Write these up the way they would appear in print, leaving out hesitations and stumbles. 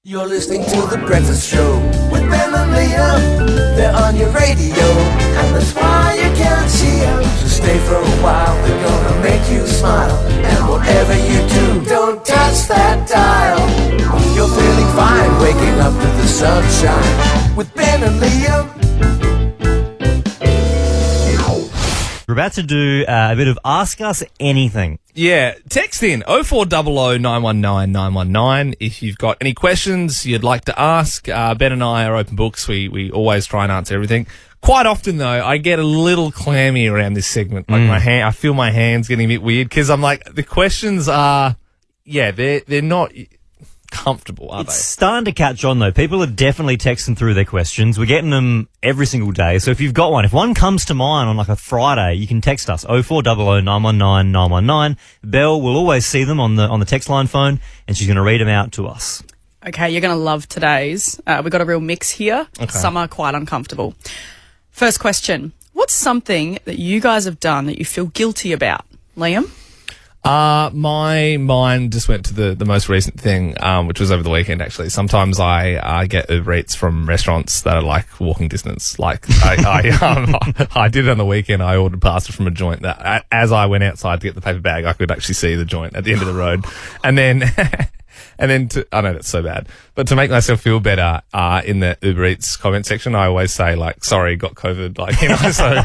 You're listening to The Breakfast Show with Ben and Liam. They're on your radio, and that's why you can't see them. So stay for a while, they're gonna make you smile. And whatever you do, don't touch that dial. You're feeling fine, waking up to the sunshine with Ben and Liam. We're about to do a bit of Ask Us Anything. Yeah, text in 0400 919 919 if you've got any questions you'd like to ask. Ben and I are open books. We always try and answer everything. Quite often, though, I get a little clammy around this segment. Like I feel my hands getting a bit weird because I'm like, the questions are, they're not comfortable, are they? It's starting to catch on, though. People are definitely texting through their questions. We're getting them every single day. So if you've got one, if one comes to mind on like a Friday, you can text us 0400 919 919. Belle will always see them on the text line phone, and she's going to read them out to us. Okay, you're going to love today's. We've got a real mix here. Okay. Some are quite uncomfortable. First question. What's something that you guys have done that you feel guilty about? Liam? My mind just went to the most recent thing, which was over the weekend, actually. Sometimes I get Uber Eats from restaurants that are like walking distance. Like I did it on the weekend. I ordered pasta from a joint that as I went outside to get the paper bag, I could actually see the joint at the end of the road. And then I know that's so bad, but to make myself feel better, in the Uber Eats comment section, I always say like, sorry, got COVID. Like, you know, so.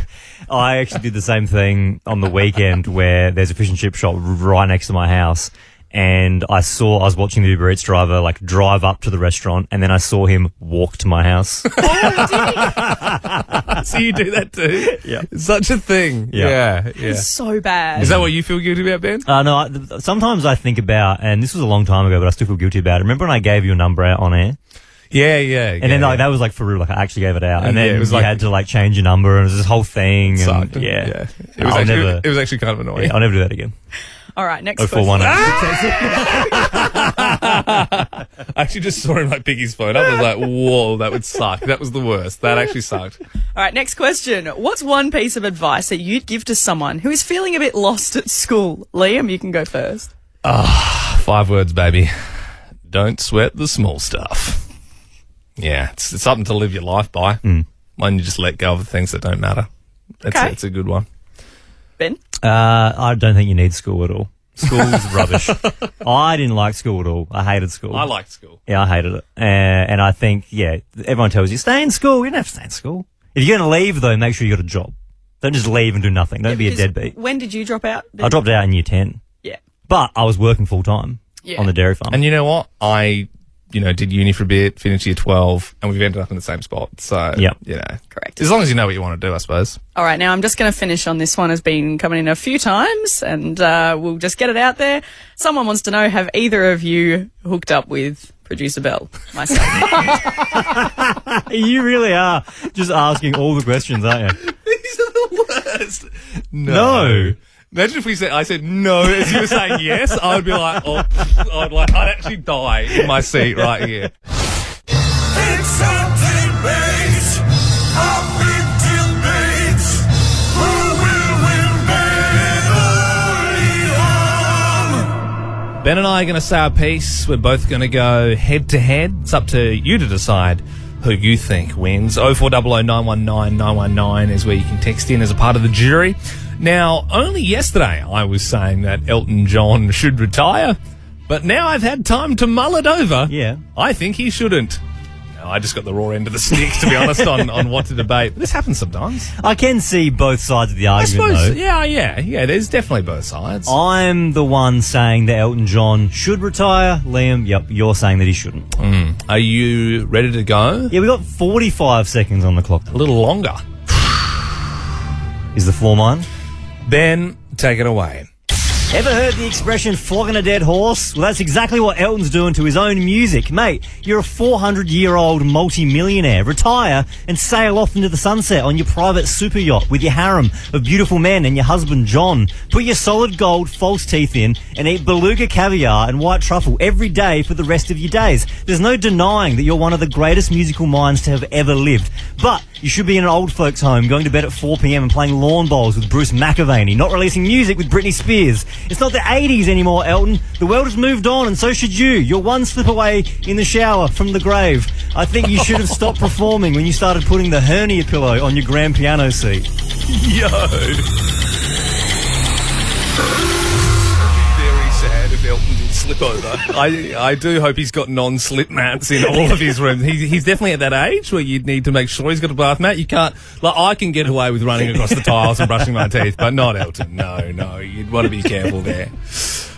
I actually did the same thing on the weekend where there's a fish and chip shop right next to my house, and I was watching the Uber Eats driver like drive up to the restaurant, and then I saw him walk to my house. So you do that too? Yeah. It's such a thing. Yeah. It's so bad. Is that what you feel guilty about, Ben? No, sometimes I think about, and this was a long time ago, but I still feel guilty about it. Remember when I gave you a number out on air? Yeah. And then like that was like for real, like I actually gave it out, and then it was you like, had to like change your number, and it was this whole thing. And, yeah. It was actually kind of annoying. Yeah, I'll never do that again. All right, next 0418. I actually just saw him like pick his phone up. I was like, whoa, that would suck. That was the worst. That actually sucked. All right, next question. What's one piece of advice that you'd give to someone who is feeling a bit lost at school? Liam, you can go first. 5 words, baby. Don't sweat the small stuff. Yeah, it's something to live your life by. When you just let go of the things that don't matter. That's a good one. Ben? I don't think you need school at all. School's rubbish. I didn't like school at all. I hated school. I liked school. Yeah, I hated it. And I think, everyone tells you, stay in school. You don't have to stay in school. If you're going to leave, though, make sure you got a job. Don't just leave and do nothing. Don't be a deadbeat. When did you drop out, Ben? I dropped out in year 10. Yeah. But I was working full-time on the dairy farm. And you know what? I did uni for a bit, finished year 12, and we've ended up in the same spot. So, Correct. As long as you know what you want to do, I suppose. All right, now I'm just going to finish on this one. Has been coming in a few times, and we'll just get it out there. Someone wants to know, have either of you hooked up with producer Belle? Myself. You really are just asking all the questions, aren't you? These are the worst. No. Imagine if I said no as you were saying yes, I would be like, I'd actually die in my seat right here. It's a debate, a big debate. Who will win, Ben or Liam? Ben and I are going to say our piece. We're both going to go head to head. It's up to you to decide who you think wins. 0400 919 919 is where you can text in as a part of the jury. Now, only yesterday I was saying that Elton John should retire, but now I've had time to mull it over. Yeah. I think he shouldn't. No, I just got the raw end of the stick, to be honest, on what to debate. But this happens sometimes. I can see both sides of the argument, I suppose, though. yeah, there's definitely both sides. I'm the one saying that Elton John should retire. Liam, yep, you're saying that he shouldn't. Are you ready to go? Yeah, we got 45 seconds on the clock. A little longer. Is the floor mine? Ben, take it away. Ever heard the expression flogging a dead horse? Well, that's exactly what Elton's doing to his own music. Mate, you're a 400-year-old multi-millionaire. Retire and sail off into the sunset on your private super yacht with your harem of beautiful men and your husband, John. Put your solid gold false teeth in and eat beluga caviar and white truffle every day for the rest of your days. There's no denying that you're one of the greatest musical minds to have ever lived. But you should be in an old folks' home, going to bed at 4 p.m. and playing lawn bowls with Bruce McAvaney, not releasing music with Britney Spears. It's not the 80s anymore, Elton. The world has moved on, and so should you. You're one slip away in the shower from the grave. I think you should have stopped performing when you started putting the hernia pillow on your grand piano seat. Yo. Very sad if Elton did slip over. I do hope he's got non-slip mats in all of his rooms. He's definitely at that age where you'd need to make sure he's got a bath mat. You can't, like, I can get away with running across the tiles and brushing my teeth, but not Elton. No, you'd want to be careful there.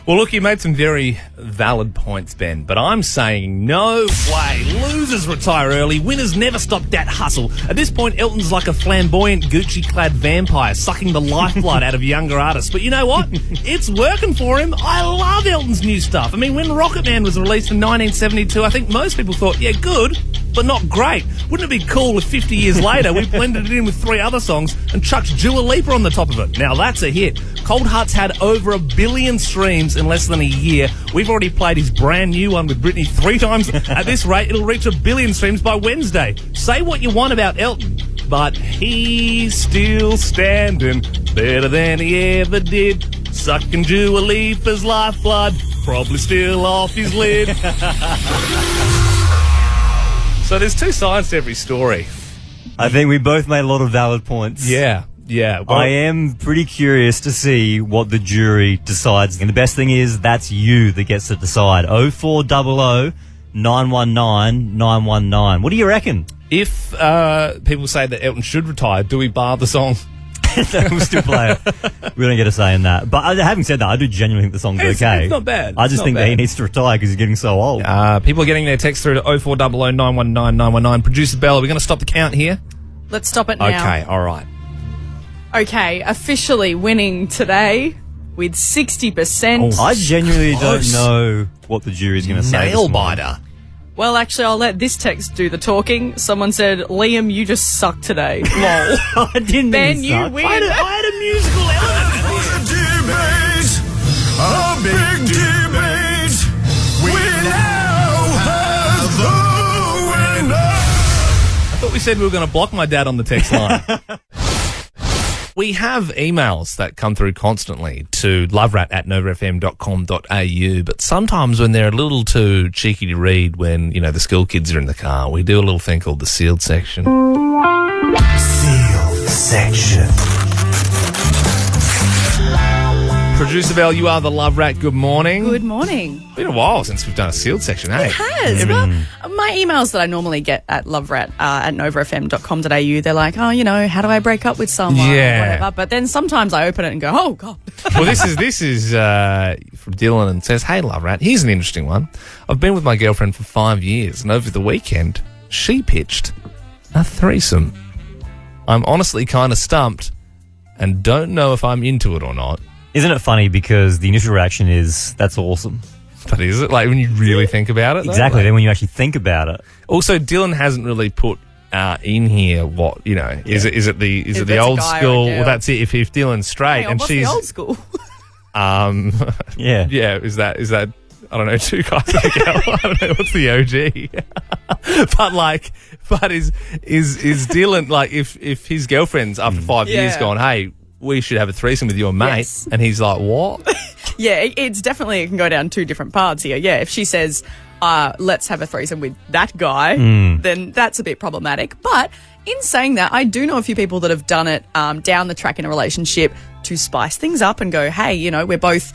Well, look, you made some very valid points, Ben, but I'm saying no way. Losers retire early. Winners never stop that hustle. At this point, Elton's like a flamboyant, Gucci-clad vampire sucking the lifeblood out of younger artists. But you know what? It's working for him. I love Elton's new stuff. I mean, when Rocket Man was released in 1972, I think most people thought, yeah, good, but not great. Wouldn't it be cool if 50 years later we blended it in with 3 other songs and chucked Dua Lipa on the top of it? Now, that's a hit. Cold Hearts had over 1 billion streams in less than a year. We've already played his brand new one with Britney 3 times. At this rate, it'll reach 1 billion streams by Wednesday. Say what you want about Elton, but he's still standing better than he ever did. Sucking Dua Lipa's lifeblood, probably still off his lid. So there's 2 sides to every story. I think we both made a lot of valid points. Yeah. Well, I am pretty curious to see what the jury decides. And the best thing is that's you that gets to decide. 0400 919 919. What do you reckon? If people say that Elton should retire, do we bar the song? No, we'll still play it. We don't get a say in that. But having said that, I do genuinely think the song's okay. It's not bad. I just think that he needs to retire because he's getting so old. People are getting their text through to 0400 919 919. Producer Bell, are we going to stop the count here? Let's stop it now. Okay, all right. Okay, officially winning today with 60%. I genuinely Close. don't know what the jury's going to say. Nail biter. Well, actually, I'll let this text do the talking. Someone said, Liam, you just suck today. Lol. I didn't Ben, think you so. win. I had a musical element. A big debate. We now have the winner. I thought we said we were going to block my dad on the text line. We have emails that come through constantly to loverat@novafm.com.au, but sometimes when they're a little too cheeky to read when, you know, the school kids are in the car, we do a little thing called the sealed section. Sealed section. Producer Bell, you are the Love Rat. Good morning. Good morning. Been a while since we've done a sealed section, hey? It has. Well, my emails that I normally get at loverat at novafm.com.au, they're like, oh, you know, how do I break up with someone? Yeah. Or whatever. But then sometimes I open it and go, oh, God. Well, this is from Dylan and says, hey, Love Rat, here's an interesting one. I've been with my girlfriend for 5 years, and over the weekend, she pitched a threesome. I'm honestly kind of stumped and don't know if I'm into it or not. Isn't it funny because the initial reaction is, that's awesome. But is it? Like, when you really think about it? Exactly. Like, Then when you actually think about it. also, Dylan hasn't really put in here what, you know, is it the If the that's a old guy or a school? girl. Well, that's it. If Dylan's straight Hang on, and what's she's the old school? Yeah. yeah, is that I don't know, 2 guys and a girl. I don't know what's the OG. but is Dylan, like, if his girlfriend's after 5 years Yeah. gone, hey, we should have a threesome with your mate, Yes. and he's like, what? Yeah, it's definitely, it can go down 2 different paths here. Yeah, if she says, let's have a threesome with that guy, then that's a bit problematic. But in saying that, I do know a few people that have done it down the track in a relationship to spice things up and go, hey, you know, we're both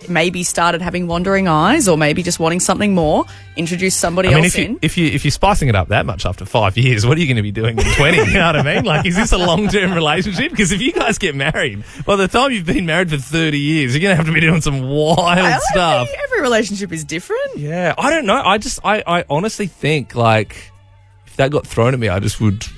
maybe started having wandering eyes or maybe just wanting something more, introduce somebody else in. if you're spicing it up that much after 5 years, what are you going to be doing in 20? You know what I mean? Like, is this a long-term relationship? Because if you guys get married, by the time you've been married for 30 years, you're going to have to be doing some wild stuff. Every relationship is different. Yeah, I don't know. I honestly think, like, if that got thrown at me, I just wouldn't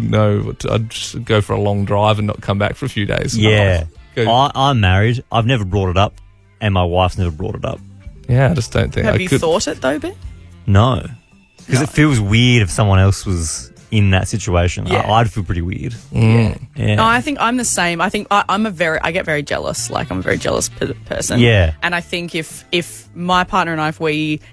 know. I'd just go for a long drive and not come back for a few days. Yeah. Go- I'm married. I've never brought it up, and my wife's never brought it up. Yeah, I just don't think Have I you could. thought it though, Ben? No. Because it feels weird if someone else was in that situation. Yeah. I'd feel pretty weird. Mm. Yeah. No, I think I'm the same. I think I get very jealous. Like, I'm a very jealous person. Yeah. And I think if my partner and I,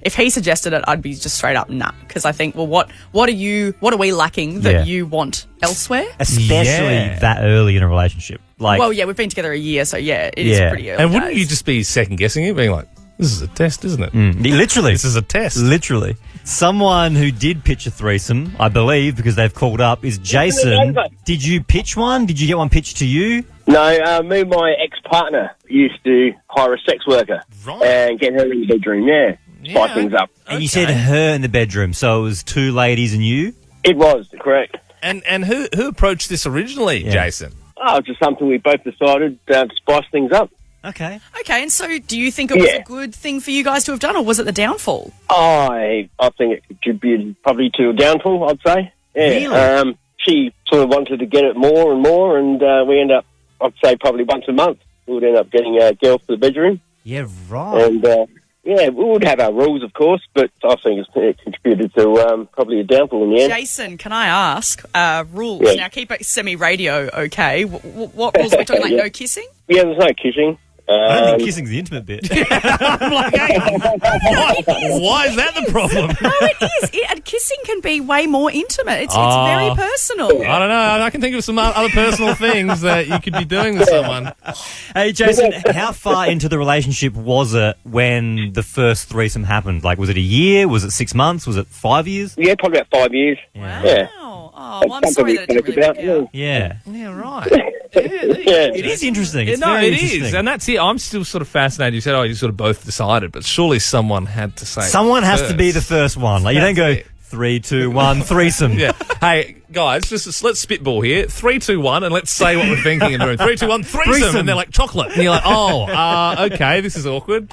if he suggested it, I'd be just straight up nah. Because I think, well, what are we lacking that Yeah. you want elsewhere? Especially Yeah. that early in a relationship. Like, Well, yeah, we've been together a year, so yeah, it is Yeah. pretty early And wouldn't days. you just be second guessing it, being like, this is a test, isn't it? literally. This is a test. Literally. Someone who did pitch a threesome, I believe, because they've called up, is Jason. Did you pitch one? Did you get one pitched to you? No, me and my ex-partner used to hire a sex worker and get her in the bedroom, spice things up. And you said her in the bedroom, so it was two ladies and you? It was, correct. And who approached this originally, Jason? Oh, it's just something we both decided to spice things up. Okay. Okay, and so do you think it was a good thing for you guys to have done, or was it the downfall? I think it contributed probably to a downfall, I'd say. Yeah. Really? She sort of wanted to get it more and more, and we end up, I'd say, probably once a month. We would end up getting girls to the bedroom. Yeah, right. And, we would have our rules, of course, but I think it contributed to probably a downfall in the end. Jason, can I ask, rules? Yeah. Now, keep it semi-radio, okay? What rules are we talking, like no kissing? Yeah, there's no kissing. I don't think kissing's the intimate bit. I'm like, hey, why is that the problem? No, it is. And kissing can be way more intimate. It's very personal. I don't know. I can think of some other personal things that you could be doing with someone. Hey, Jason, how far into the relationship was it when the first threesome happened? Like, was it a year? Was it 6 months? Was it 5 years? Yeah, probably about 5 years. Wow. Yeah. Oh, well, I'm sorry that it didn't really work out. Yeah. Yeah, right. It is interesting. It's very it interesting. is. And that's it. I'm still sort of fascinated. You said, you sort of both decided, but surely someone had to say Someone has to first. be the first one. Like, you don't go That's it. 3, 2, 1, threesome. Yeah. Hey, guys, let's spitball here. 3, 2, 1, and let's say what we're thinking in the room. 3, 2, 1, threesome. And they're like chocolate. And you're like, okay, this is awkward.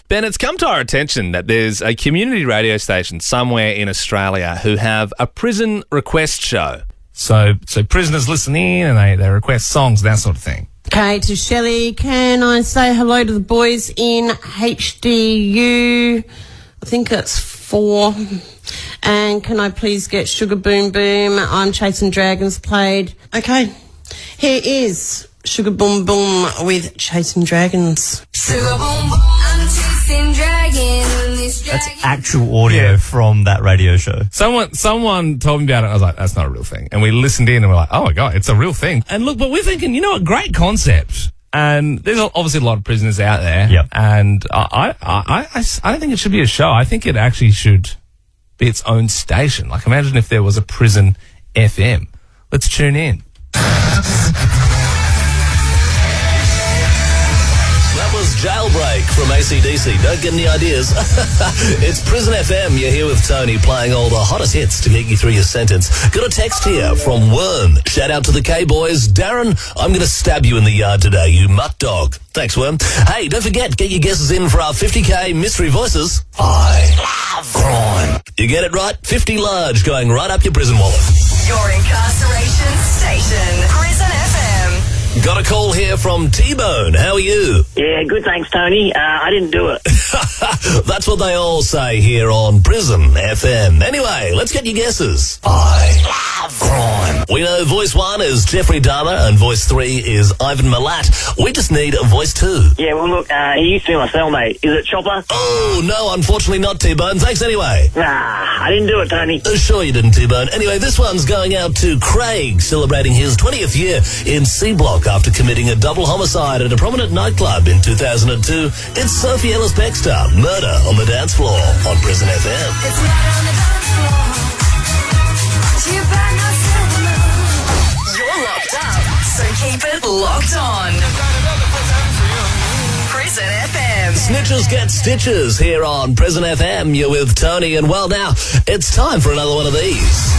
Ben, it's come to our attention that there's a community radio station somewhere in Australia who have a prison request show. So prisoners listen in and they request songs, that sort of thing. Okay, to Shelley, can I say hello to the boys in HDU? I think that's 4. And can I please get Sugar Boom Boom? I'm Chasing Dragons played. Okay, here is Sugar Boom Boom with Chasing Dragons. Sugar boom boom, I'm chasing dragons. That's actual audio from that radio show. Someone told me about it. I was like, that's not a real thing. And we listened in and we're like, oh my God, it's a real thing. And look, but we're thinking, you know, a great concept. And there's obviously a lot of prisoners out there. Yep. And I don't think it should be a show. I think it actually should be its own station. Like, imagine if there was a prison FM. Let's tune in. That was Jailbreak from AC/DC. Don't get any ideas. It's Prison FM. You're here with Tony playing all the hottest hits to get you through your sentence. Got a text here from Worm. Shout out to the K-Boys. Darren, I'm going to stab you in the yard today, you mutt dog. Thanks, Worm. Hey, don't forget, get your guesses in for our 50K mystery voices. I love crime. You get it right? 50 large going right up your prison wallet. Your incarceration station, Prison FM. Got a call here from T-Bone. How are you? Yeah, good, thanks, Tony. I didn't do it. That's what they all say here on Prison FM. Anyway, let's get your guesses. I love crime. We know voice 1 is Jeffrey Dahmer and voice 3 is Ivan Milat. We just need a voice 2. Yeah, well, look, he used to be my cellmate. Is it Chopper? Oh, no, unfortunately not, T-Bone. Thanks anyway. Nah, I didn't do it, Tony. Sure you didn't, T-Bone. Anyway, this one's going out to Craig, celebrating his 20th year in C-Block after committing a double homicide at a prominent nightclub in 2002. It's Sophie Ellis-Bextor, Murder on the Dance Floor on Prison FM. It's murder on the dance floor. She bang herself alone. You're locked up, so keep it locked on. Prison FM. Snitches get stitches here on Prison FM. You're with Tony, and well, now it's time for another one of these.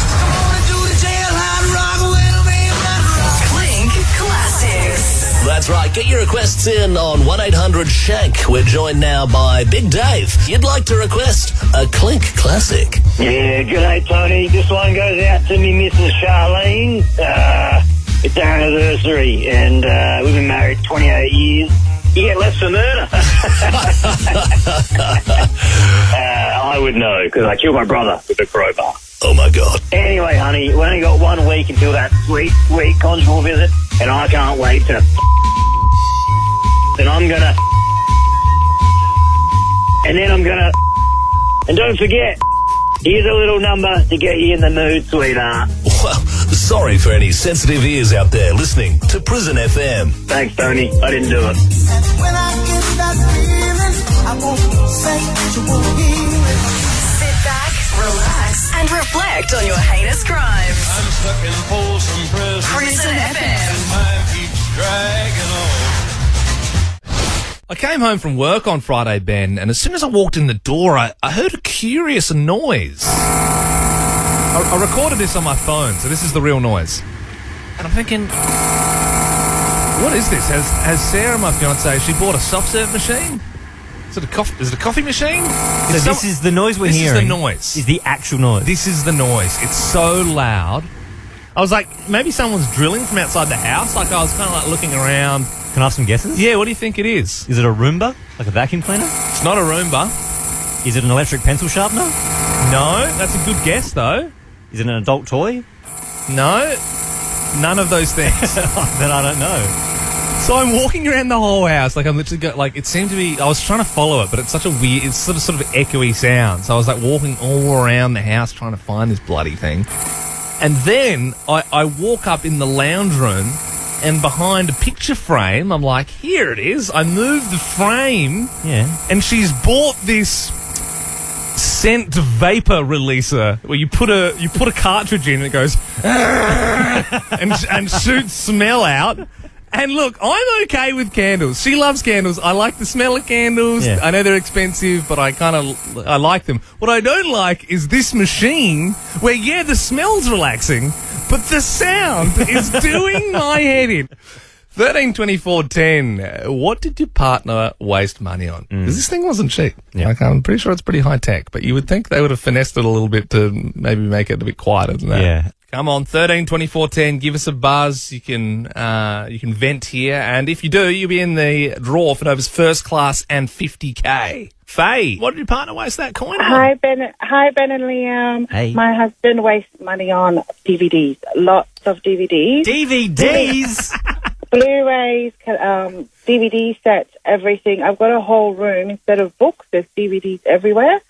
Clink Classics. That's right. Get your requests in on 1-800-SHANK. We're joined now by Big Dave. You'd like to request a Clink classic. Yeah, g'day, Tony. This one goes out to me, Mrs. Charlene. It's our anniversary, and we've been married 28 years. You get less for murder. I would know, because I killed my brother with a crowbar. Oh, my God. Anyway, honey, we only got 1 week until that sweet, sweet conjugal visit, and I can't wait to then I'm gonna and then I'm gonna and don't forget, here's a little number to get you in the mood, sweetheart. Well, Sorry for any sensitive ears out there listening to Prison FM. Thanks, Tony. I didn't do it. When I get that feeling, I won't say that you won't hear it. Sit back, relax, and reflect on your heinous crimes. I'm stuck in Folsom Prison. Prison FM. Time keeps dragging on. I came home from work on Friday, Ben, and as soon as I walked in the door, I heard a curious noise. I recorded this on my phone, so this is the real noise. And I'm thinking, what is this? Has Sarah, my fiancée, she bought a soft serve machine? Is it a coffee machine? So this is the noise we're hearing. This is the noise. Is the actual noise. This is the noise. It's so loud. I was like, maybe someone's drilling from outside the house. Like, I was kind of like looking around. Can I have some guesses? Yeah, what do you think it is? Is it a Roomba? Like a vacuum cleaner? It's not a Roomba. Is it an electric pencil sharpener? No, that's a good guess, though. Is it an adult toy? No, none of those things. Then I don't know. So I'm walking around the whole house, like I'm literally like it seemed to be. I was trying to follow it, but it's such a weird, it's sort of echoey sound. So I was like walking all around the house trying to find this bloody thing. And then I walk up in the lounge room, and behind a picture frame, I'm like, here it is. I move the frame, Yeah. and she's bought this scent vapor releaser where you put a cartridge in and it goes and shoots smell out. And look, I'm okay with candles. She loves candles. I like the smell of candles. Yeah. I know they're expensive, but I like them. What I don't like is this machine where, yeah, the smell's relaxing, but the sound is doing my head in. 13, 24, 10. What did your partner waste money on? Because this thing wasn't cheap. Yeah. Like, I'm pretty sure it's pretty high tech, but you would think they would have finessed it a little bit to maybe make it a bit quieter than that. Yeah. Come on, 13, 24, 10. Give us a buzz. You can vent here, and if you do, you'll be in the draw for Nova's first class and 50K. Faye, what did your partner waste that coin on? Hi, Ben and Liam. Hey. My husband wastes money on DVDs. Lots of DVDs. DVDs? Blu-rays, DVD sets, everything. I've got a whole room. Instead of books, there's DVDs everywhere.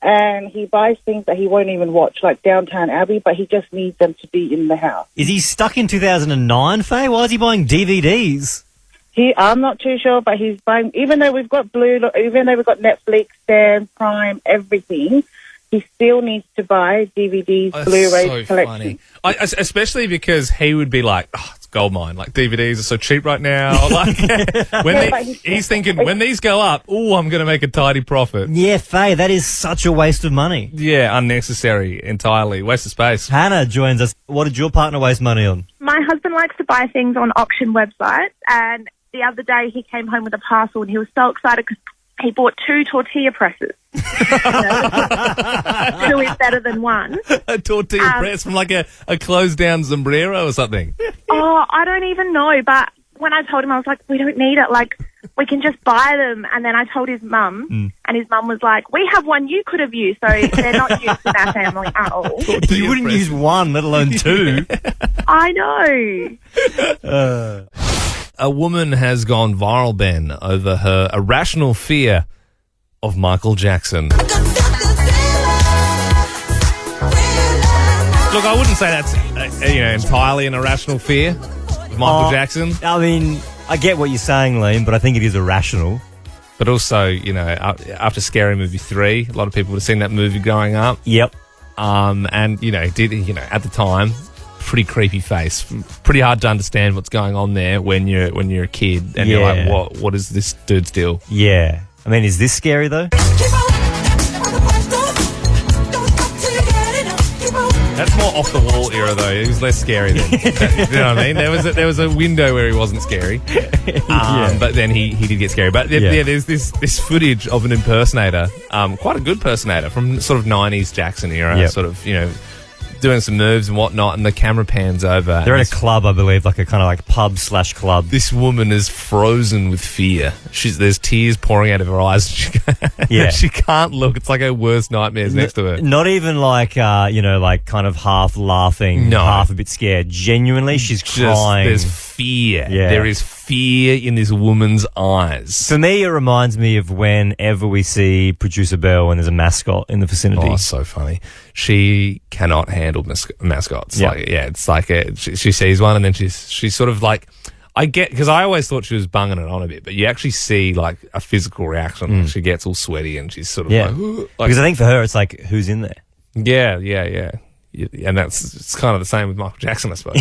And he buys things that he won't even watch, like Downtown Abbey, but he just needs them to be in the house. Is he stuck in 2009, Faye? Why is he buying DVDs? I'm not too sure, but he's buying, even though we've got Netflix, Stan, Prime, everything, he still needs to buy DVDs, Blu-rays, collection. Funny. Especially because he would be like, oh, it's goldmine. Like, DVDs are so cheap right now. Like, he's thinking, when these go up, I'm going to make a tidy profit. Yeah, Faye, that is such a waste of money. Yeah, unnecessary entirely. Waste of space. Hannah joins us. What did your partner waste money on? My husband likes to buy things on auction websites, and the other day he came home with a parcel and he was so excited because he bought 2 tortilla presses. 2 is better than 1. A tortilla press from like a closed down sombrero or something. Oh, I don't even know, but when I told him, I was like, we don't need it. Like, we can just buy them. And then I told his mum, and his mum was like, we have one you could have used, so they're not used in our family at all. You wouldn't use 1, let alone 2. I know. A woman has gone viral, Ben, over her irrational fear of Michael Jackson. Look, I wouldn't say that's entirely an irrational fear of Michael Jackson. I mean, I get what you're saying, Liam, but I think it is irrational. But also, after Scary Movie 3, a lot of people would have seen that movie growing up. Yep. And at the time, pretty creepy face. Pretty hard to understand what's going on there when you're a kid and you're like, what is this dude's deal? Yeah. I mean, is this scary though? That's more off the wall era though. He was less scary then. You know what I mean? There was a window where he wasn't scary. But then he did get scary. But there's this footage of an impersonator, quite a good impersonator from sort of 90s Jackson era, sort of, doing some moves and whatnot, and the camera pans over. They're in a club, I believe, like a kind of like pub/club. This woman is frozen with fear. There's tears pouring out of her eyes. She can't look. It's like her worst nightmares next to her. Not even like, like kind of half laughing, half a bit scared. Genuinely, she's crying. There's fear. Yeah. There is fear in this woman's eyes. For me, it reminds me of whenever we see Producer Belle and there's a mascot in the vicinity. Oh, so funny. She cannot handle mascots. Yeah. Like, it's like she sees one and then she's sort of like, I get, because I always thought she was bunging it on a bit, but you actually see like a physical reaction. Like, she gets all sweaty and she's sort of like, because I think for her, it's like, who's in there? yeah. And it's kind of the same with Michael Jackson, I suppose.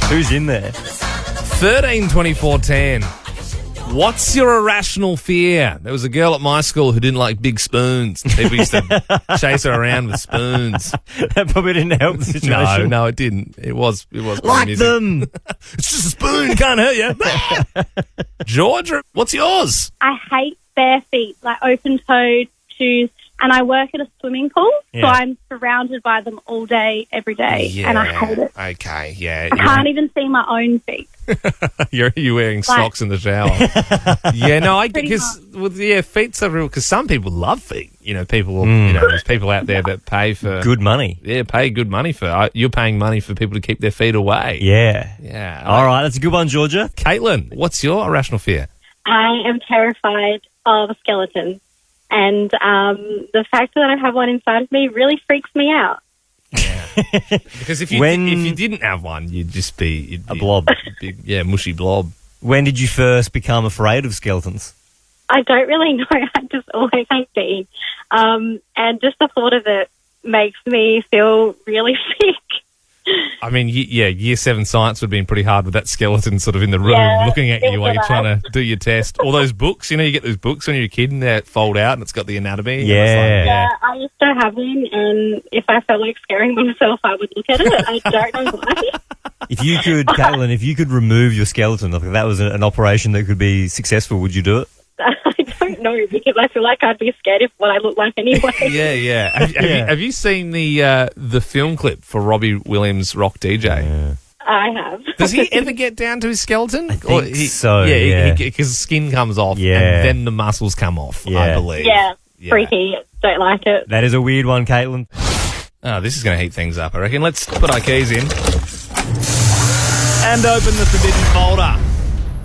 Who's in there? 13-24-10. What's your irrational fear? There was a girl at my school who didn't like big spoons. People used to chase her around with spoons. That probably didn't help the situation. No, it didn't. It was Like amusing. them. It's just a spoon, can't hurt you. Georgia, what's yours? I hate bare feet, like open-toed shoes, and I work at a swimming pool, so Yeah. I'm surrounded by them all day, every day, and I hate it. Okay, yeah. I can't even see my own feet. You're wearing socks in the shower. Yeah, no, I because feet's everywhere. Because some people love feet. You know, there's people out there that pay for Good money. Yeah, pay good money for. You're paying money for people to keep their feet away. Yeah. All right, that's a good one, Georgia. Caitlin, what's your irrational fear? I am terrified of skeletons, and the fact that I have one inside of me really freaks me out. Because if you didn't have one, you'd be a blob. Big, mushy blob. When did you first become afraid of skeletons? I don't really know. I just always have been. And just the thought of it makes me feel really sick. I mean, year 7 science would have been pretty hard with that skeleton sort of in the room looking at you while you're trying to do your test. All those books, you get those books when you're a kid and they fold out and it's got the anatomy. Yeah. I used to have them, and if I felt like scaring myself, I would look at it. I don't know why. If you could, Caitlin, if you could remove your skeleton, if that was an operation that could be successful, would you do it? I don't know, because I feel like I'd be scared of what I look like anyway. Yeah. Have you seen the film clip for Robbie Williams' Rock DJ? Yeah. I have. Does he ever get down to his skeleton? I think so, Yeah, because skin comes off and then the muscles come off, I believe. Yeah, freaky. Don't like it. That is a weird one, Caitlin. Oh, this is going to heat things up, I reckon. Let's put our keys in and open the forbidden folder.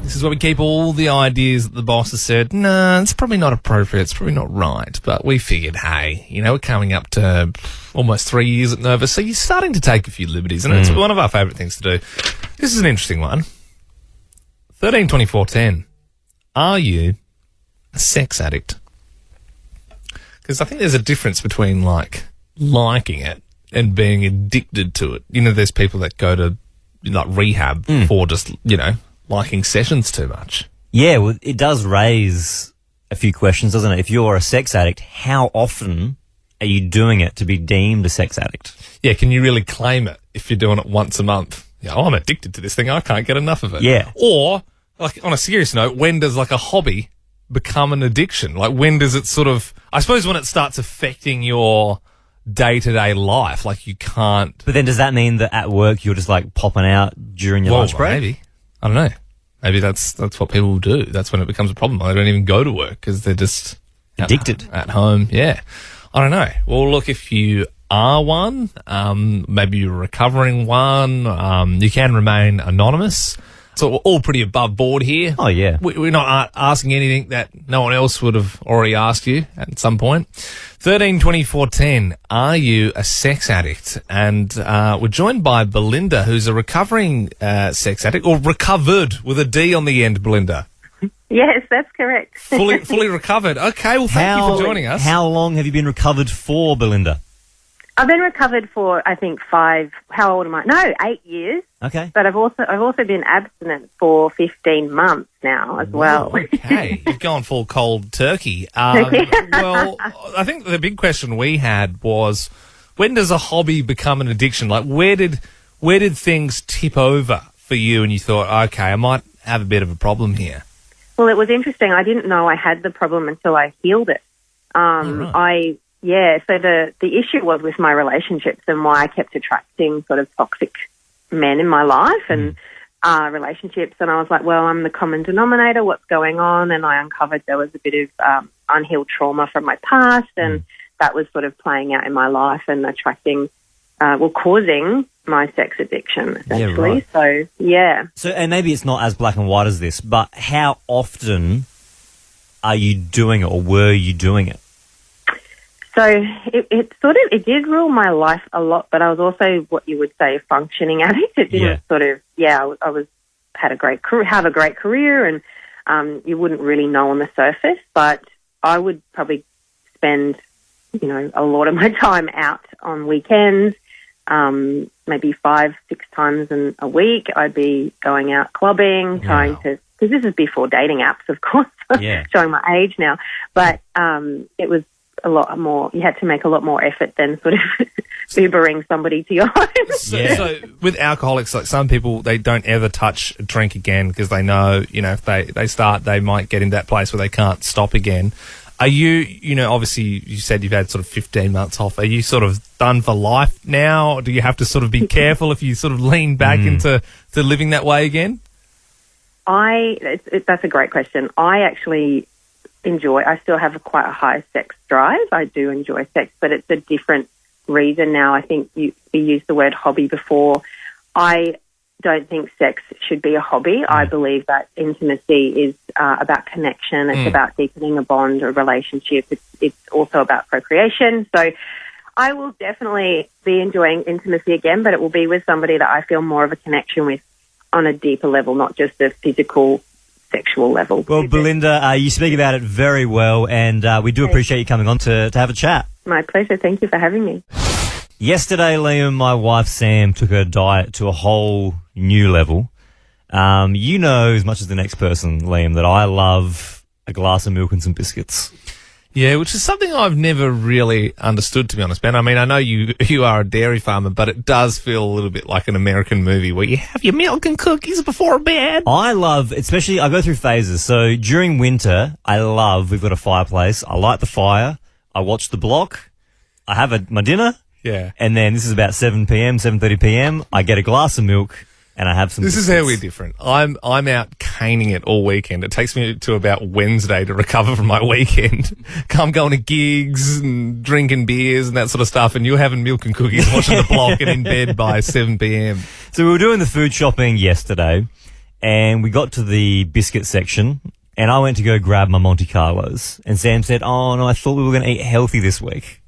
This is where we keep all the ideas that the boss has said, nah, it's probably not appropriate, it's probably not right. But we figured, hey, we're coming up to almost 3 years at Nova, so you're starting to take a few liberties, and it's one of our favourite things to do. This is an interesting one. 13-24-10. Are you a sex addict? Because I think there's a difference between, liking it and being addicted to it. There's people that go to, rehab for just, liking sessions too much. Yeah, well, it does raise a few questions, doesn't it? If you're a sex addict, how often are you doing it to be deemed a sex addict? Yeah, can you really claim it if you're doing it once a month? Yeah, I'm addicted to this thing. I can't get enough of it. Yeah. Or, on a serious note, when does a hobby become an addiction? When does it sort of... I suppose when it starts affecting your day-to-day life, you can't... But then does that mean that at work you're just popping out during your lunch break? Maybe. I don't know. Maybe that's what people do. That's when it becomes a problem. They don't even go to work because they're just addicted at home. Yeah. I don't know. Well, look, if you are one, maybe you're a recovering one, you can remain anonymous. So we're all pretty above board here. Oh, yeah. We're not asking anything that no one else would have already asked you at some point. 13-24-10, are you a sex addict? And we're joined by Belinda, who's a recovering sex addict, or recovered with a D on the end, Belinda. Yes, that's correct. Fully recovered. Okay, well, thank you for joining us. How long have you been recovered for, Belinda? I've been recovered for, I think, 8 years. Okay. But I've also been abstinent for 15 months now as well. Okay, you've gone full cold turkey. Well, I think the big question we had was, when does a hobby become an addiction? Where did things tip over for you and you thought, okay, I might have a bit of a problem here? Well, it was interesting. I didn't know I had the problem until I healed it. Right. So the issue was with my relationships and why I kept attracting sort of toxic men in my life and relationships. And I was like, well, I'm the common denominator. What's going on? And I uncovered there was a bit of unhealed trauma from my past, and that was sort of playing out in my life and attracting, causing my sex addiction, essentially. right. So, yeah. So, and maybe it's not as black and white as this, but how often are you doing it, or were you doing it? So it did rule my life a lot, but I was also what you would say a functioning addict. It didn't have a great career, and you wouldn't really know on the surface, but I would probably spend, a lot of my time out on weekends, maybe 5-6 times in a week. I'd be going out clubbing, trying to, because this is before dating apps, of course, showing my age now, but it was a lot more, you had to make a lot more effort than sort of Ubering somebody to your home. So with alcoholics, like some people, they don't ever touch a drink again because they know, if they start, they might get in that place where they can't stop again. Are you, obviously you said you've had sort of 15 months off. Are you sort of done for life now? Or do you have to sort of be careful if you sort of lean back into living that way again? That's a great question. I still have quite a high sex drive. I do enjoy sex, but it's a different reason now. I think you used the word hobby before. I don't think sex should be a hobby. I believe that intimacy is about connection. It's about deepening a bond or a relationship. It's also about procreation. So I will definitely be enjoying intimacy again, but it will be with somebody that I feel more of a connection with on a deeper level, not just a physical sexual level. Well, Belinda, you speak about it very well, and we do appreciate you coming on to have a chat. My pleasure. Thank you for having me. Yesterday, Liam, my wife Sam took her diet to a whole new level. You know as much as the next person, Liam, that I love a glass of milk and some biscuits. Yeah, which is something I've never really understood, to be honest, Ben. I mean, I know you are a dairy farmer, but it does feel a little bit like an American movie where you have your milk and cookies before bed. I love, especially, I go through phases. So during winter, we've got a fireplace. I light the fire. I watch The Block. I have my dinner. Yeah. And then this is about 7 p.m., 7:30 p.m. I get a glass of milk and I have some This biscuits. is how we're different. I'm out caning it all weekend. It takes me to about Wednesday to recover from my weekend. I'm going to gigs and drinking beers and that sort of stuff, and you're having milk and cookies, watching The Block and in bed by 7 p.m. So we were doing the food shopping yesterday and we got to the biscuit section and I went to go grab my Monte Carlos and Sam said, "Oh no, I thought we were going to eat healthy this week."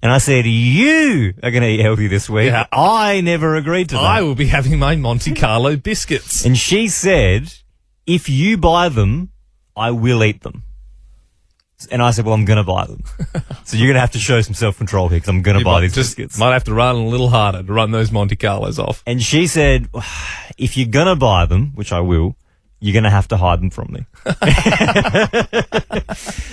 And I said, "You are going to eat healthy this week." Yeah. I never agreed to that. I will be having my Monte Carlo biscuits. And she said, "If you buy them, I will eat them." And I said, "Well, I'm going to buy them." So you're going to have to show some self-control here because I'm going to buy these biscuits. Might have to run a little harder to run those Monte Carlos off. And she said, "If you're going to buy them, which I will, you're going to have to hide them from me."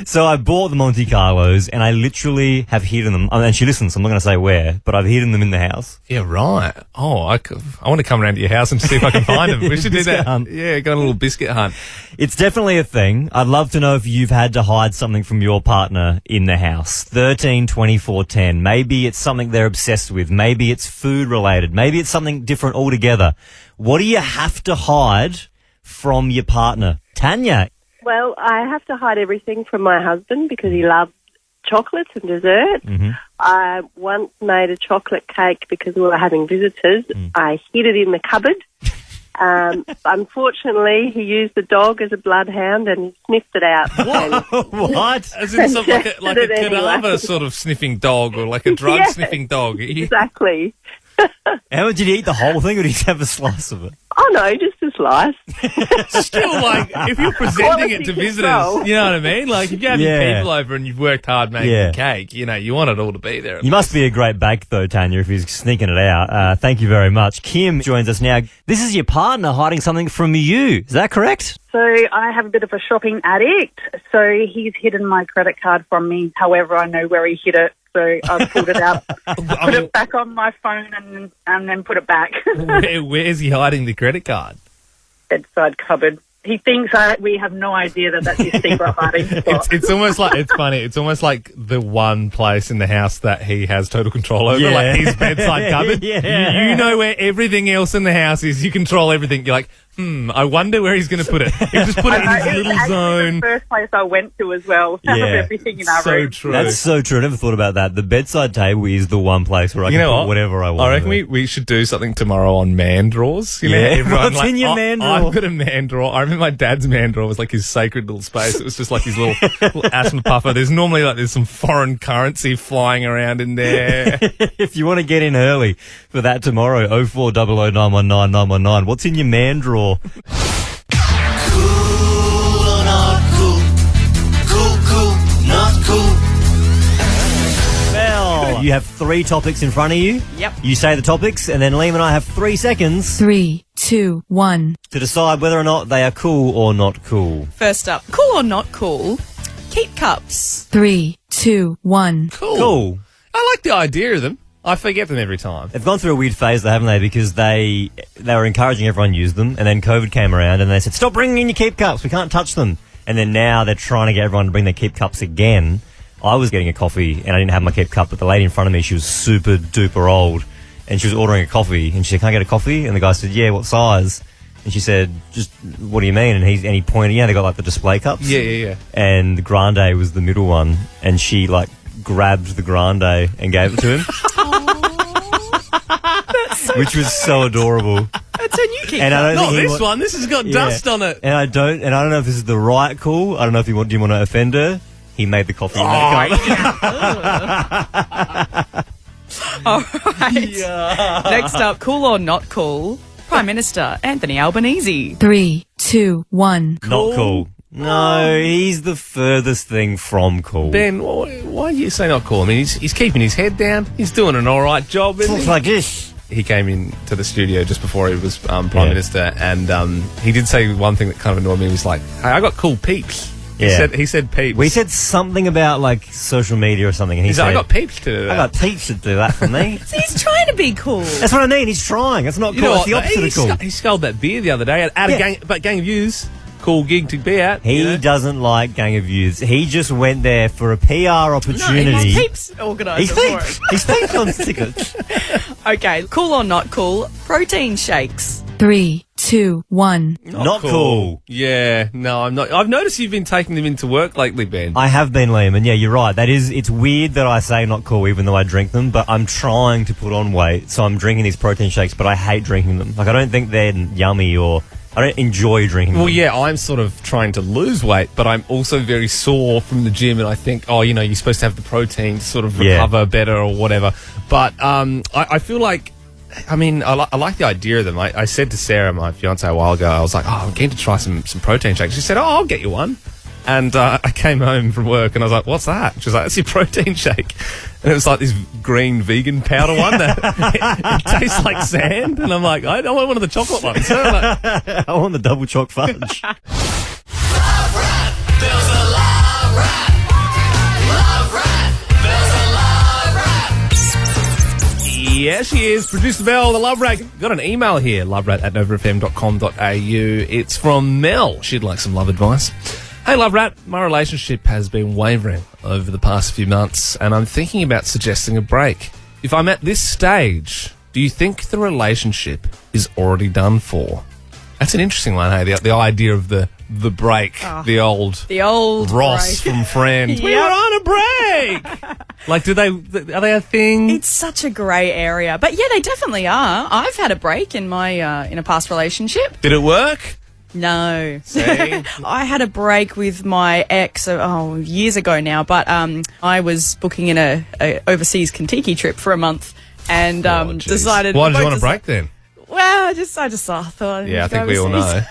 So I bought the Monte Carlos and I literally have hidden them. And she listens, I'm not going to say where, but I've hidden them in the house. Yeah, right. Oh, I want to come around to your house and see if I can find them. We should do that. Hunt. Yeah, go on a little biscuit hunt. It's definitely a thing. I'd love to know if you've had to hide something from your partner in the house. 13 24 10. Maybe it's something they're obsessed with. Maybe it's food related. Maybe it's something different altogether. What do you have to hide from your partner? Tanya. Well, I have to hide everything from my husband because he loves chocolates and desserts. Mm-hmm. I once made a chocolate cake because we were having visitors. I hid it in the cupboard. Unfortunately, he used the dog as a bloodhound and he sniffed it out. What? As in some, like a cadaver sort of sniffing dog or like a drug sniffing dog. Exactly. How did you eat the whole thing or did you have a slice of it? Oh, no, just a slice. Still, like, if you're presenting it to visitors, you know what I mean? Like, if you're having people over and you've worked hard making a cake, you want it all to be there. You must be a great bake, though, Tanya, if he's sneaking it out. Thank you very much. Kim joins us now. This is your partner hiding something from you. Is that correct? So I have a bit of a shopping addict. So he's hidden my credit card from me. However, I know where he hid it. So I've pulled it out, put it back on my phone and then put it back. Where's he hiding the credit card? Bedside cupboard. He thinks we have no idea that that's his secret hiding spot. It's almost like, it's funny, it's almost like the one place in the house that he has total control over, like his bedside cupboard. Yeah. You know where everything else in the house is, you control everything. You're like, I wonder where he's going to put it. He'll just put it in his little It's zone. the first place I went to as well. Of everything in our so room. true. That's so true. I never thought about that. The bedside table is the one place where I can put whatever I want. I reckon we should do something tomorrow on man drawers. You know, everyone, what's in your man drawer? I've got a man drawer. I remember my dad's man drawer was like his sacred little space. It was just like his little asthma puffer. There's normally there's some foreign currency flying around in there. If you want to get in early for that tomorrow, 0400 919 919. What's in your man drawer? Cool or not cool? Cool, cool, not cool. Well, you have 3 topics in front of you. Yep. You say the topics, and then Liam and I have 3 seconds 3, 2, 1. to decide whether or not they are cool or not cool. First up, cool or not cool? Keep cups. 3, 2, 1. Cool. I like the idea of them. I forget them every time. They've gone through a weird phase, though, haven't they? Because they were encouraging everyone to use them, and then COVID came around, and they said, stop bringing in your keep cups, we can't touch them. And then now they're trying to get everyone to bring their keep cups again. I was getting a coffee, and I didn't have my keep cup, but the lady in front of me, she was super duper old, and she was ordering a coffee, and she said, can I get a coffee? And the guy said, yeah, what size? And she said, just, what do you mean? And he pointed, they got like the display cups. Yeah. And the grande was the middle one, and she grabbed the grande and gave it to him. Which was so adorable. That's a new keep And I cup. don't Not think this one. This has got dust on it. And I don't know if this is the right call. I don't know if do you want to offend her? He made the coffee in that cup. All right. Next up, cool or not cool? Prime Minister Anthony Albanese. 3, 2, 1. Not cool. No, he's the furthest thing from cool. Ben, why do you say not cool? I mean, he's keeping his head down. He's doing an all right job, isn't Talks he? like this. He came into the studio just before he was Prime Minister, and he did say one thing that kind of annoyed me. He was like, hey, I got cool peeps. Yeah. He said peeps. We said something about social media or something, and he He's said, like, I got peeps to do that. I got peeps to do that for me. So he's trying to be cool. That's what I mean. He's trying. That's not cool. You know It's the what? opposite of cool. He sculled that beer the other day at a Gang of Youths. Cool gig to be at. He doesn't like Gang of Youths. He just went there for a PR opportunity. No, his peeps organised it for him. He's peeped on tickets. Okay, cool or not cool? Protein shakes. 3, 2, 1. Not cool. Yeah, no, I'm not. I've noticed you've been taking them into work lately, Ben. I have been, Liam, and yeah, you're right. It's weird that I say not cool even though I drink them, but I'm trying to put on weight, so I'm drinking these protein shakes, but I hate drinking them. I don't think they're yummy or I don't enjoy drinking them. Well, yeah, I'm sort of trying to lose weight, but I'm also very sore from the gym, and I think, you're supposed to have the protein to sort of recover better or whatever. But I feel like, I like the idea of them. I said to Sarah, my fiance, a while ago, I was like, I'm keen to try some protein shakes. She said, I'll get you one. And I came home from work and I was like, what's that? She was like, that's your protein shake. And it was like this green vegan powder one that it tastes like sand. And I'm like, I don't want one of the chocolate ones. So I'm like, I want the double choc fudge. Yes, she is. Producer Bell, the Love Rag. Got an email here, loverat@novafm.com.au. It's from Mel. She'd like some love advice. Hey, Love Rat, my relationship has been wavering over the past few months, and I'm thinking about suggesting a break. If I'm at this stage, do you think the relationship is already done for? That's an interesting one, hey? The idea of the break, the old Ross break. from Friends. We were on a break. Like, are they a thing? It's such a grey area, but yeah, they definitely are. I've had a break in my in a past relationship. Did it work? No. See? I had a break with my ex years ago now, but I was booking in a overseas Kentucky trip for a month and decided. Why did you want a break then? Well, I just thought. Yeah, I think we all know.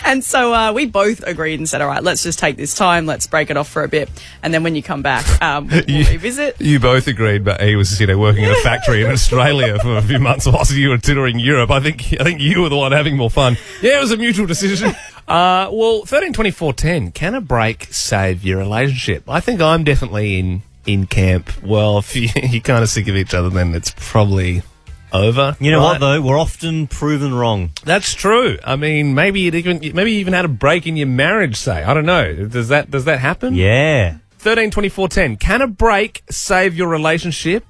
And so we both agreed and said, all right, let's just take this time. Let's break it off for a bit. And then when you come back, we'll revisit. You both agreed, but he was, working in a factory in Australia for a few months whilst you were touring Europe. I think you were the one having more fun. Yeah, it was a mutual decision. 13, 24, 10. Can a break save your relationship? I think I'm definitely in camp. Well, if you're kind of sick of each other, then it's probably over. You know what though? We're often proven wrong. That's true. I mean, maybe you even had a break in your marriage, say. I don't know. Does that happen? Yeah. 13, 24, 10. Can a break save your relationship?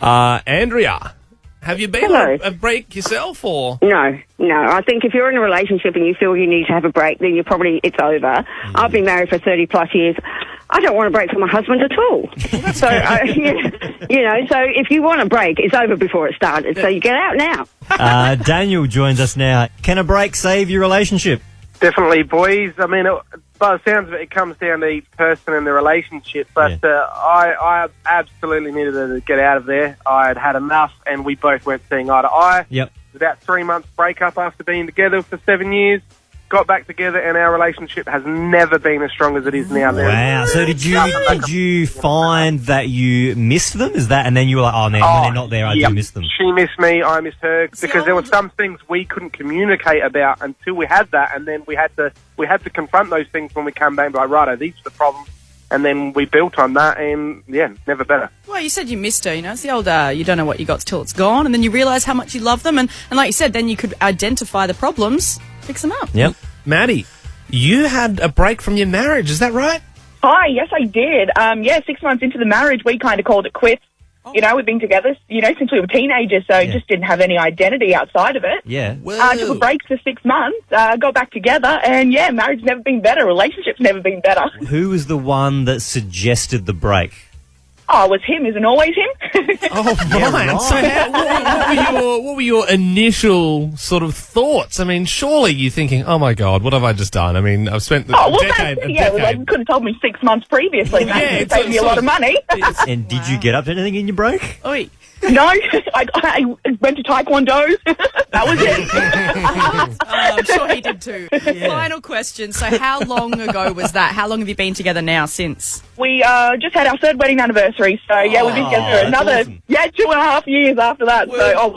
Andrea Have you been Hello. on a break yourself, or? No. I think if you're in a relationship and you feel you need to have a break, then it's over. I've been married for 30 plus years. I don't want a break from my husband at all. So, so if you want a break, it's over before it started. So you get out now. Daniel joins us now. Can a break save your relationship? Definitely, boys. I mean, by the sounds of it, it comes down to each person and the relationship. But I absolutely needed to get out of there. I had had enough, and we both weren't seeing eye to eye. Yep. It was about 3 months breakup after being together for 7 years. Got back together, and our relationship has never been as strong as it is now. Wow. So did you find that you missed them? Is that, and then you were like, oh man, when they're not there, I do miss them. She missed me, I missed her, because there were some things we couldn't communicate about until we had that, and then we had to confront those things when we came back and be like, righto, these are the problems. And then we built on that, and never better. Well, you said you missed her, it's the old, you don't know what you got till it's gone, and then you realise how much you love them, and like you said, then you could identify the problems, fix them up. Yep. Maddie, you had a break from your marriage, is that right? Hi, yes, I did. 6 months into the marriage, we kind of called it quits. We've been together, since we were teenagers, so just didn't have any identity outside of it. Yeah. Took a break for 6 months, got back together, and marriage's never been better, relationship's never been better. Who was the one that suggested the break? Oh, it was him. Isn't always him? Oh, right. So what were your initial sort of thoughts? I mean, surely you're thinking, oh, my God, what have I just done? I mean, I've spent a decade. You could have told me 6 months previously. It saved me a lot of money. And did you get up to anything in your break? Oi. No, I went to Taekwondo. That was it. I'm sure he did too. Final question. So how long ago was that? How long have you been together now since? We just had our 3rd wedding anniversary. So, we've been together for another, awesome. 2.5 years after that.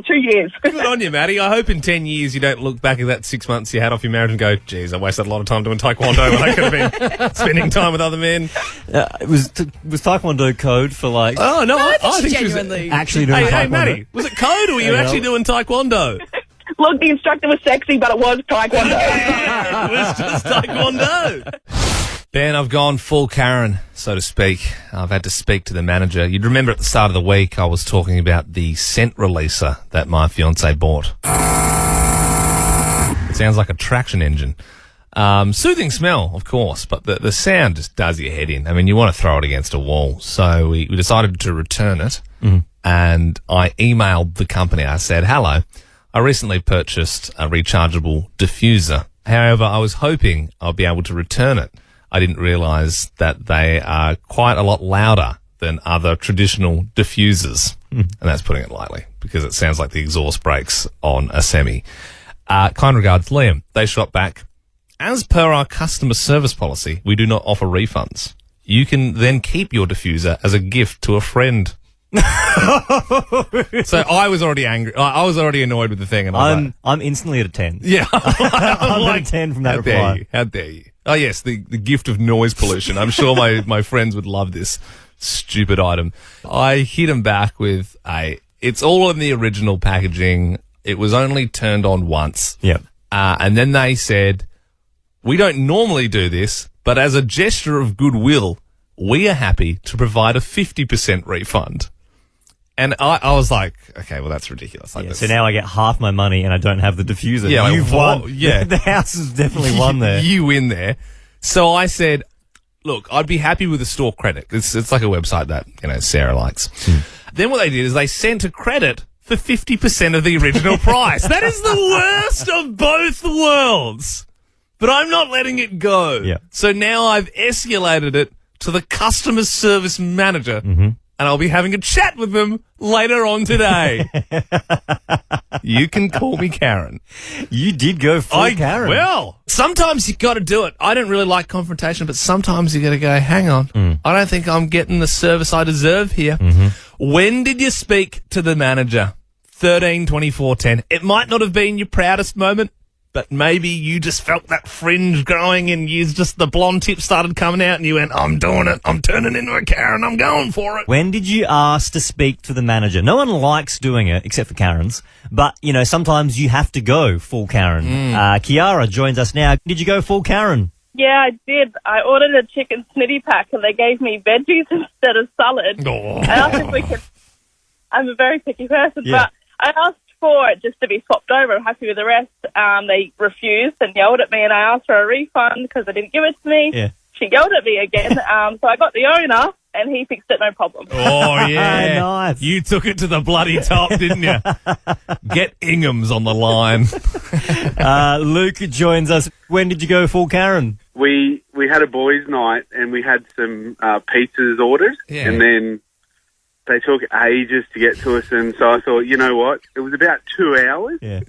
2 years. Good on you, Maddie. I hope in 10 years you don't look back at that 6 months you had off your marriage and go, geez, I wasted a lot of time doing Taekwondo when I could have been spending time with other men. Was Taekwondo code for like... Oh, no, I think genuinely she was actually doing Taekwondo. Hey, Maddie, was it code or were you actually doing Taekwondo? Look, the instructor was sexy, but it was Taekwondo. It was just Taekwondo. Ben, I've gone full Karen, so to speak. I've had to speak to the manager. You'd remember at the start of the week I was talking about the scent releaser that my fiancée bought. It sounds like a traction engine. Soothing smell, of course, but the sound just does your head in. I mean, you want to throw it against a wall. So we decided to return it, and I emailed the company. I said, hello, I recently purchased a rechargeable diffuser. However, I was hoping I'll be able to return it. I didn't realise that they are quite a lot louder than other traditional diffusers. And that's putting it lightly, because it sounds like the exhaust brakes on a semi. Kind regards, Liam. They shot back. As per our customer service policy, we do not offer refunds. You can then keep your diffuser as a gift to a friend. So I was already angry. I was already annoyed with the thing, and I'm instantly at a 10. Yeah, I'm like, at a 10 from that reply. How dare you? Oh yes, the gift of noise pollution. I'm sure my friends would love this stupid item. I hit them back with it's all in the original packaging. It was only turned on once. Yep. And then they said, we don't normally do this, but as a gesture of goodwill, we are happy to provide a 50% refund. And I was like, okay, well, that's ridiculous. Like So now I get half my money and I don't have the diffuser. Yeah, You've like, won. Yeah. The house has definitely won there. You win there. So I said, look, I'd be happy with a store credit. It's like a website that, Sarah likes. Then what they did is they sent a credit for 50% of the original price. That is the worst of both worlds. But I'm not letting it go. Yeah. So now I've escalated it to the customer service manager, and I'll be having a chat with them later on today. You can call me Karen. You did go full Karen. Well, sometimes you got to do it. I don't really like confrontation, but sometimes you got to go, hang on, I don't think I'm getting the service I deserve here. When did you speak to the manager? 13/24/10. It might not have been your proudest moment, but maybe you just felt that fringe growing and the blonde tip started coming out and you went, I'm doing it. I'm turning into a Karen. I'm going for it. When did you ask to speak to the manager? No one likes doing it except for Karens, but, sometimes you have to go full Karen. Kiara joins us now. Did you go full Karen? Yeah, I did. I ordered a chicken snitty pack and they gave me veggies instead of salad. Oh. I asked if we could... I'm a very picky person, Yeah. but I asked for it just to be swapped over. I'm happy with the rest. They refused and yelled at me, and I asked for a refund because they didn't give it to me. Yeah. She yelled at me again, so I got the owner, and he fixed it, no problem. Oh, yeah. Nice. You took it to the bloody top, didn't you? Get Ingham's on the line. Luke joins us. When did you go full Karen? We had a boys' night and we had some pizzas ordered, and then they took ages to get to us. And so I thought, you know what? It was about 2 hours. Yeah.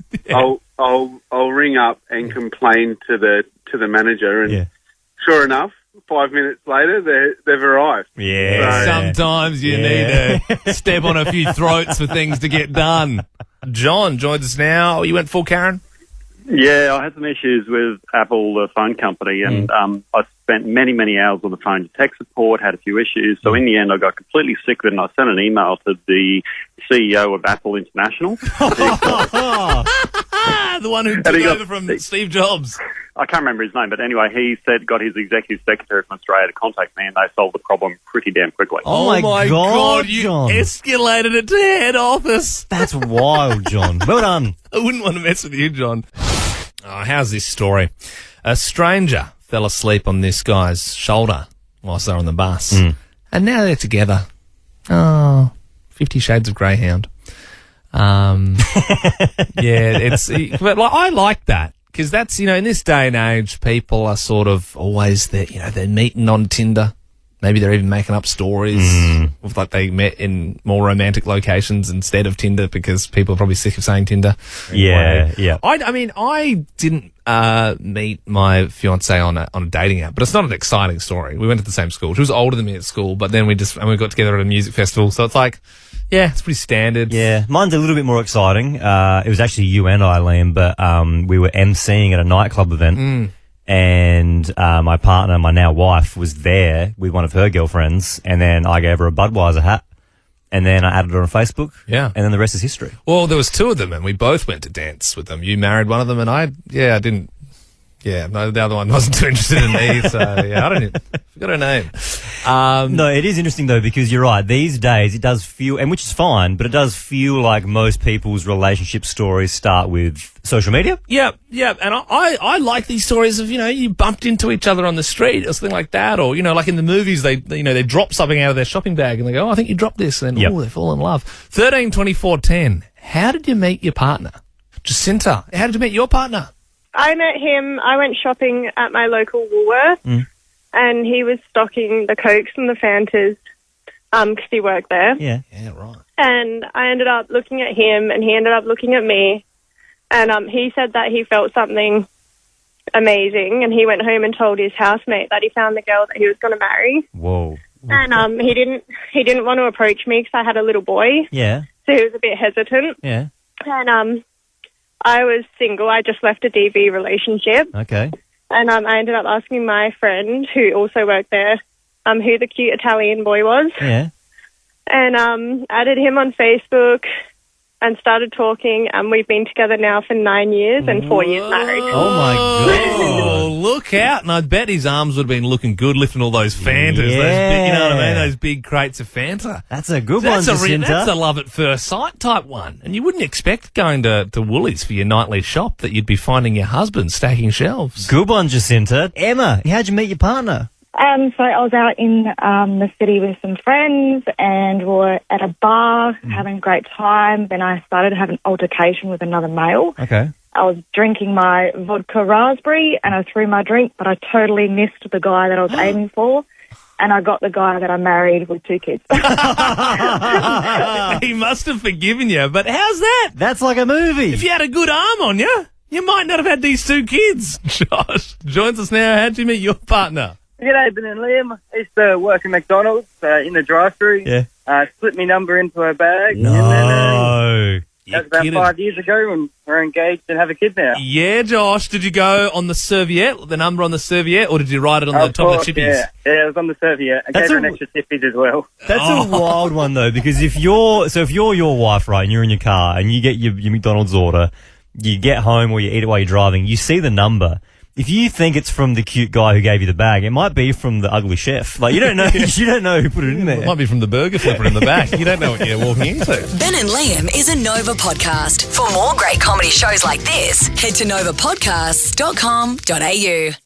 I'll ring up and complain to the manager, and sure enough, 5 minutes later, they've arrived. Yeah, sometimes you need to step on a few throats for things to get done. John joins us now. You went full Karen? Yeah, I had some issues with Apple, the phone company, and I spent many, many hours on the phone to tech support, had a few issues. So in the end, I got completely sick of it, and I sent an email to the CEO of Apple International. The one who took over from Steve Jobs. I can't remember his name, but anyway, he got his executive secretary from Australia to contact me, and they solved the problem pretty damn quickly. Oh my God, you John. escalated it to head office. That's wild, John. Well done. I wouldn't want to mess with you, John. Oh, how's this story? A stranger fell asleep on this guy's shoulder whilst they were on the bus. And now they're together. Oh, 50 Shades of Greyhound. But I like that. Because that's, in this day and age, people are sort of always there, they're meeting on Tinder. Maybe they're even making up stories of like they met in more romantic locations instead of Tinder because people are probably sick of saying Tinder. Yeah, yeah. I didn't meet my fiance on a dating app, but it's not an exciting story. We went to the same school. She was older than me at school, but then we got together at a music festival. So it's like, yeah, it's pretty standard. Yeah, mine's a little bit more exciting. It was actually you and I, Liam, but we were emceeing at a nightclub event, and my partner, my now wife, was there with one of her girlfriends, and then I gave her a Budweiser hat, and then I added her on Facebook, and then the rest is history. Well, there was two of them, and we both went to dance with them. You married one of them, and I didn't. Yeah, no, the other one wasn't too interested in me, so I don't even forgot her name. No, it is interesting though because you're right. These days, it does feel, and which is fine, but it does feel like most people's relationship stories start with social media. Yeah, and I like these stories of you bumped into each other on the street or something like that, or like in the movies they drop something out of their shopping bag and they go, oh, I think you dropped this, and then they fall in love. 13 24 10. How did you meet your partner, Jacinta? How did you meet your partner? I met him. I went shopping at my local Woolworths, and he was stocking the Cokes and the Fantas because he worked there. Yeah, right. And I ended up looking at him, and he ended up looking at me, and he said that he felt something amazing, and he went home and told his housemate that he found the girl that he was going to marry. Whoa. And he didn't want to approach me because I had a little boy. Yeah. So he was a bit hesitant. Yeah. And I was single. I just left a DV relationship. Okay. And I ended up asking my friend, who also worked there, who the cute Italian boy was. Yeah. And added him on Facebook and started talking. And we've been together now for 9 years and 4 years married. Oh, my God. Look out. And I bet his arms would have been looking good lifting all those Fantas. Those big, you know what I mean? Those big crates of Fanta. That's a good one, Jacinta. That's a love at first sight type one. And you wouldn't expect going to Woolies for your nightly shop that you'd be finding your husband stacking shelves. Good one, Jacinta. Emma, how'd you meet your partner? So I was out in the city with some friends and we were at a bar having a great time. Then I started to have an altercation with another male. Okay. I was drinking my vodka raspberry and I threw my drink, but I totally missed the guy that I was aiming for. And I got the guy that I married with 2 kids. He must have forgiven you, but how's that? That's like a movie. If you had a good arm on you, you might not have had these 2 kids. Josh joins us now. How'd you meet your partner? G'day, Ben and Liam. I used to work at McDonald's in the drive-thru. Yeah. Slipped my number into her bag. No. And then, that was about kidding. 5 years ago, and we're engaged and have a kid now. Yeah, Josh. Did you go on the serviette, the number on the serviette, or did you write it on the top of the chippies? Yeah, it was on the serviette. I gave her an extra chippies as well. That's a wild one, though, because if you're your wife, right, and you're in your car and you get your McDonald's order, you get home or you eat it while you're driving, you see the number, if you think it's from the cute guy who gave you the bag, it might be from the ugly chef. Like, you don't know. You don't know who put it in there. It might be from the burger flipper in the back. You don't know what you're walking into. Ben and Liam is a Nova podcast. For more great comedy shows like this, head to novapodcasts.com.au.